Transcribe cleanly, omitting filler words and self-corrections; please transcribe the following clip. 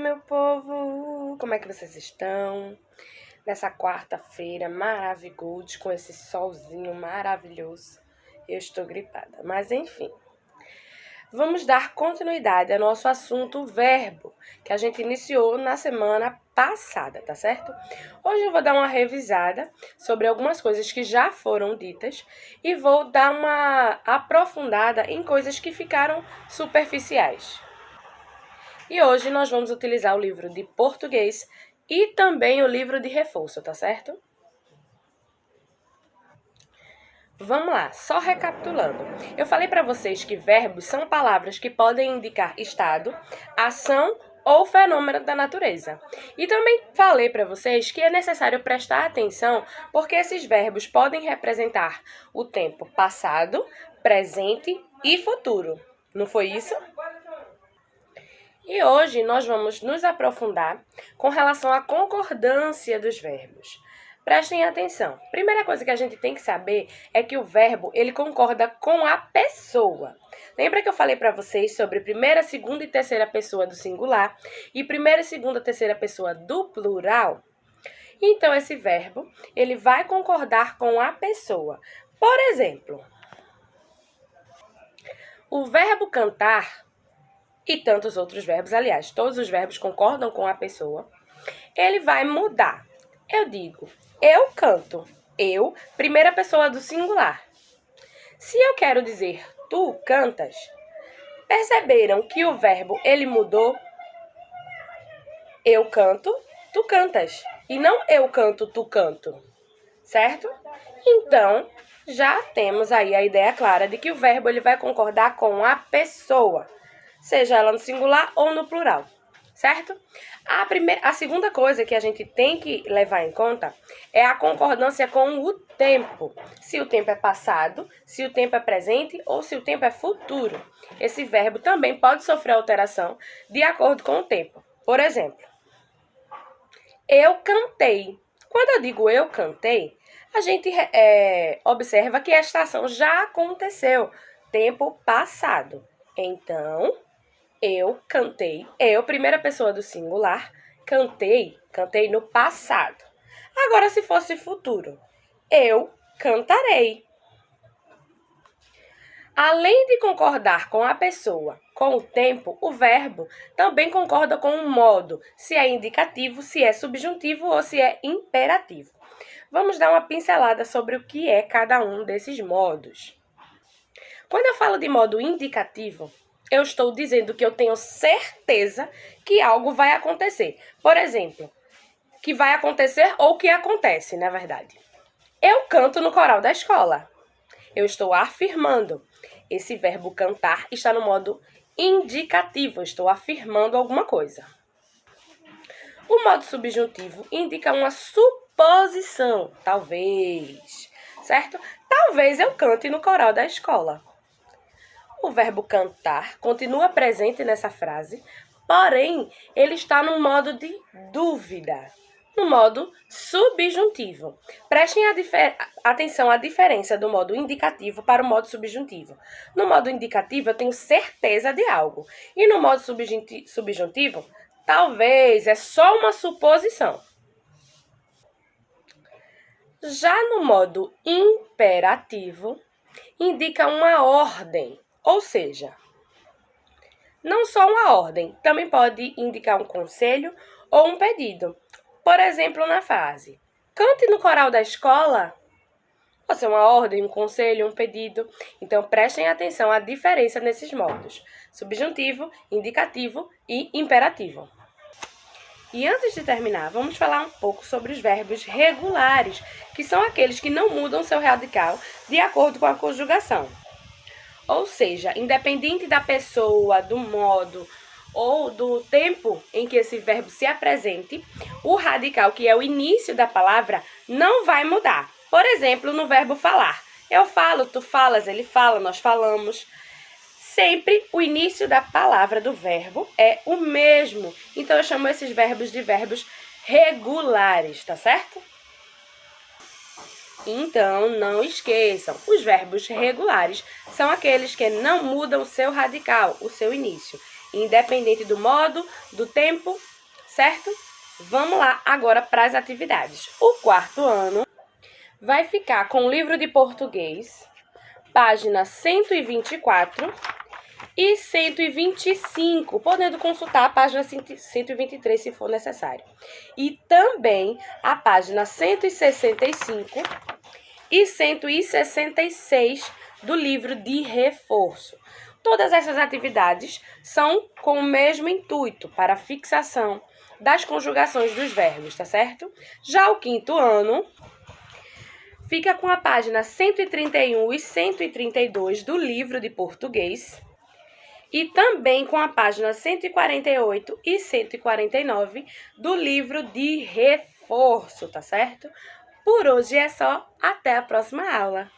meu povo! Como é que vocês estão? Nessa quarta-feira maravilhosa, com esse solzinho maravilhoso. Eu estou gripada, mas enfim. Vamos dar continuidade ao nosso assunto verbo, que a gente iniciou na semana passada, tá certo? Hoje eu vou dar uma revisada sobre algumas coisas que já foram ditas e vou dar uma aprofundada em coisas que ficaram superficiais. E hoje nós vamos utilizar o livro de português e também o livro de reforço, tá certo? Vamos lá, só recapitulando. Eu falei para vocês que verbos são palavras que podem indicar estado, ação ou fenômeno da natureza. E também falei para vocês que é necessário prestar atenção porque esses verbos podem representar o tempo passado, presente e futuro. Não foi isso? E hoje nós vamos nos aprofundar com relação à concordância dos verbos. Prestem atenção. Primeira coisa que a gente tem que saber é que o verbo, ele concorda com a pessoa. Lembra que eu falei para vocês sobre primeira, segunda e terceira pessoa do singular e primeira, segunda, terceira pessoa do plural? Então, esse verbo, ele vai concordar com a pessoa. Por exemplo, o verbo cantar e tantos outros verbos, aliás, todos os verbos concordam com a pessoa, ele vai mudar. Eu digo, eu canto. Eu, primeira pessoa do singular. Se eu quero dizer tu cantas, perceberam que o verbo ele mudou? Eu canto, tu cantas. E não eu canto, tu canto. Certo? Então, já temos aí a ideia clara de que o verbo ele vai concordar com a pessoa, seja ela no singular ou no plural. Certo? A segunda coisa que a gente tem que levar em conta é a concordância com o tempo. Se o tempo é passado, se o tempo é presente ou se o tempo é futuro. Esse verbo também pode sofrer alteração de acordo com o tempo. Por exemplo, eu cantei. Quando eu digo eu cantei, a gente observa que esta ação já aconteceu, tempo passado. Então, eu cantei, eu, primeira pessoa do singular, cantei no passado. Agora, se fosse futuro, eu cantarei. Além de concordar com a pessoa, com o tempo, o verbo também concorda com o modo, se é indicativo, se é subjuntivo ou se é imperativo. Vamos dar uma pincelada sobre o que é cada um desses modos. Quando eu falo de modo indicativo, eu estou dizendo que eu tenho certeza que algo vai acontecer. Por exemplo, que vai acontecer ou que acontece, na verdade. Eu canto no coral da escola. Eu estou afirmando. Esse verbo cantar está no modo indicativo. Eu estou afirmando alguma coisa. O modo subjuntivo indica uma suposição. Talvez. Certo? Talvez eu cante no coral da escola. O verbo cantar continua presente nessa frase, porém, ele está no modo de dúvida, no modo subjuntivo. Prestem atenção à diferença do modo indicativo para o modo subjuntivo. No modo indicativo, eu tenho certeza de algo. E no modo subjuntivo, talvez, é só uma suposição. Já no modo imperativo, indica uma ordem. Ou seja, não só uma ordem, também pode indicar um conselho ou um pedido. Por exemplo, na frase, cante no coral da escola. Pode ser uma ordem, um conselho, um pedido. Então, prestem atenção à diferença nesses modos. Subjuntivo, indicativo e imperativo. E antes de terminar, vamos falar um pouco sobre os verbos regulares, que são aqueles que não mudam seu radical de acordo com a conjugação. Ou seja, independente da pessoa, do modo ou do tempo em que esse verbo se apresente, o radical, que é o início da palavra, não vai mudar. Por exemplo, no verbo falar. Eu falo, tu falas, ele fala, nós falamos. Sempre o início da palavra do verbo é o mesmo. Então, eu chamo esses verbos de verbos regulares, tá certo? Então, não esqueçam, os verbos regulares são aqueles que não mudam o seu radical, o seu início, independente do modo, do tempo certo? Vamos lá agora para as atividades. O quarto ano vai ficar com o livro de português, página 124 e 125, podendo consultar a página 123 se for necessário. E também a página 165 e 166 do livro de reforço. Todas essas atividades são com o mesmo intuito, para a fixação das conjugações dos verbos, tá certo? Já o quinto ano fica com a página 131 e 132 do livro de português e também com a página 148 e 149 do livro de reforço, tá certo? Por hoje é só, até a próxima aula!